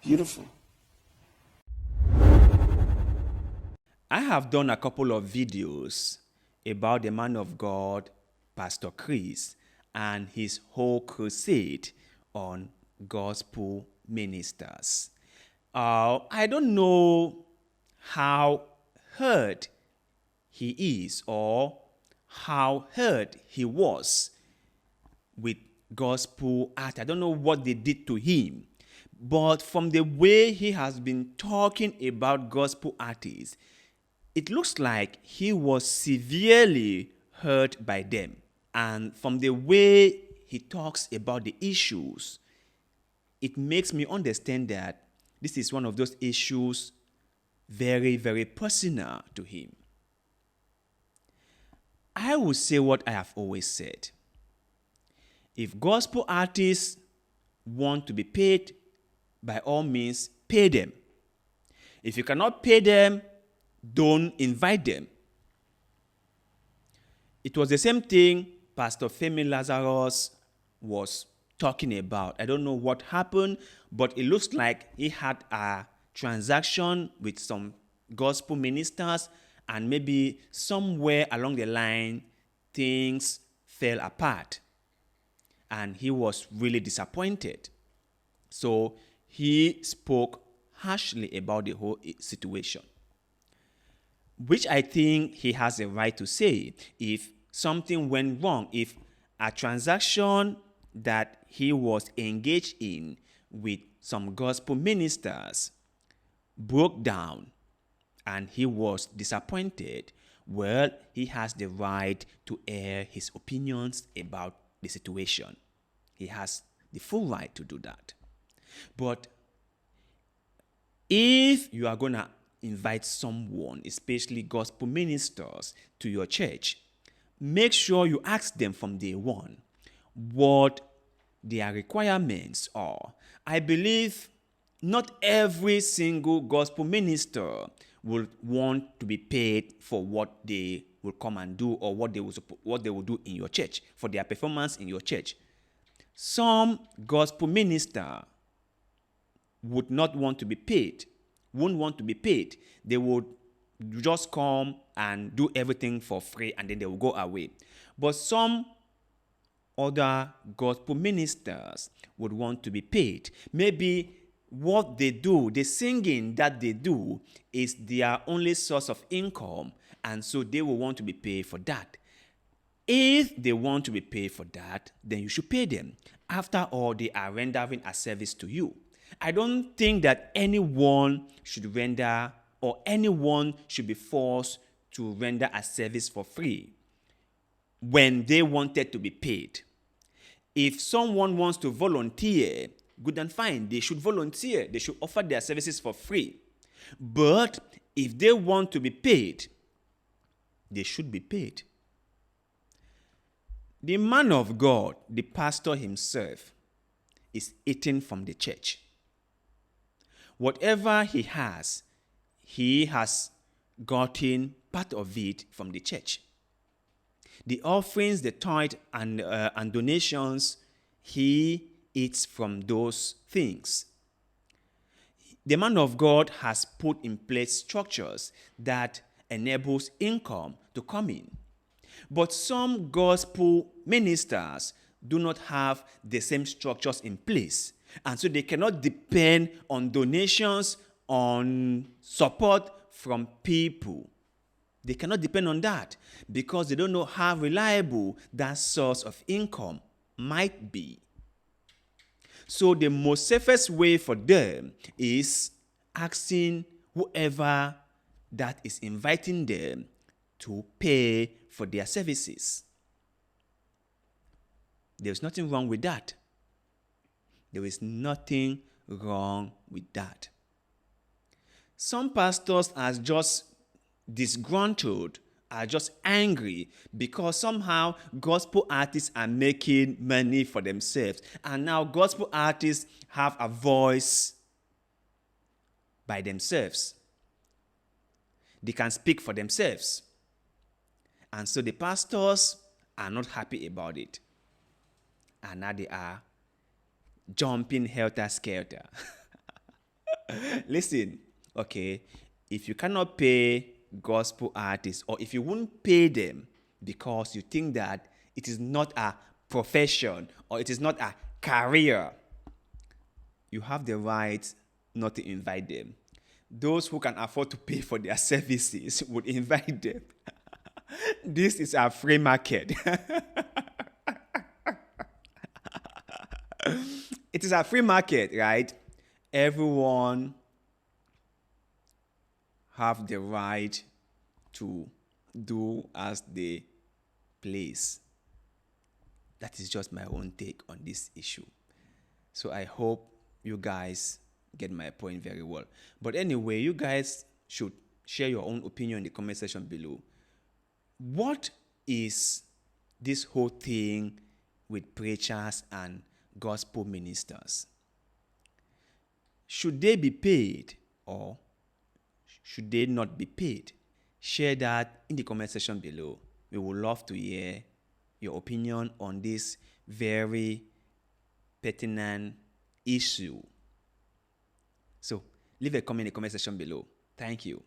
Beautiful. I have done a couple of videos about the man of God, Pastor Chris, and his whole crusade on gospel ministers. I don't know how hurt he is or how hurt he was with gospel art. I don't know what they did to him. But from the way he has been talking about gospel artists, it looks like he was severely hurt by them. And from the way he talks about the issues, it makes me understand that this is one of those issues very, very personal to him. I will say what I have always said. If gospel artists want to be paid, by all means, pay them. If you cannot pay them, don't invite them. It was the same thing Pastor Femi Lazarus was talking about. I don't know what happened, but it looks like he had a transaction with some gospel ministers, and maybe somewhere along the line, things fell apart. And he was really disappointed. So he spoke harshly about the whole situation, which I think he has a right to say. If something went wrong, if a transaction that he was engaged in with some gospel ministers broke down and he was disappointed, well, he has the right to air his opinions about the situation. He has the full right to do that. But if you are going to invite someone, especially gospel ministers, to your church, make sure you ask them from day one what their requirements are. I believe not every single gospel minister will want to be paid for what they will come and do or what they will do in your church, for their performance in your church. Some gospel minister would not want to be paid, won't want to be paid. They would just come and do everything for free and then they will go away. But some other gospel ministers would want to be paid. Maybe what they do, the singing that they do, is their only source of income, and so they will want to be paid for that. If they want to be paid for that, then you should pay them. After all, they are rendering a service to you. I don't think that anyone should render or anyone should be forced to render a service for free when they wanted to be paid. If someone wants to volunteer, good and fine, they should volunteer. They should offer their services for free. But if they want to be paid, they should be paid. The man of God, the pastor himself, is eating from the church. Whatever he has gotten part of it from the church. The offerings, the tithe, and donations, he eats from those things. The man of God has put in place structures that enables income to come in. But some gospel ministers do not have the same structures in place. And so they cannot depend on donations, on support from people. They cannot depend on that because they don't know how reliable that source of income might be. So the most safest way for them is asking whoever that is inviting them to pay for their services. There's nothing wrong with that. There is nothing wrong with that. Some pastors are just disgruntled, are just angry because somehow gospel artists are making money for themselves. And now gospel artists have a voice by themselves. They can speak for themselves. And so the pastors are not happy about it. And now they are jumping helter-skelter. Listen, okay, if you cannot pay gospel artists, or if you won't pay them because you think that it is not a profession or it is not a career, you have the right not to invite them. Those who can afford to pay for their services would invite them. This is a free market. It is a free market, right? Everyone have the right to do as they please. That is just my own take on this issue. So I hope you guys get my point very well. But anyway, you guys should share your own opinion in the comment section below. What is this whole thing with preachers and gospel ministers? Should they be paid or should they not be paid? Share that in the comment section below. We would love to hear your opinion on this very pertinent issue. So leave a comment in the comment section below. Thank you.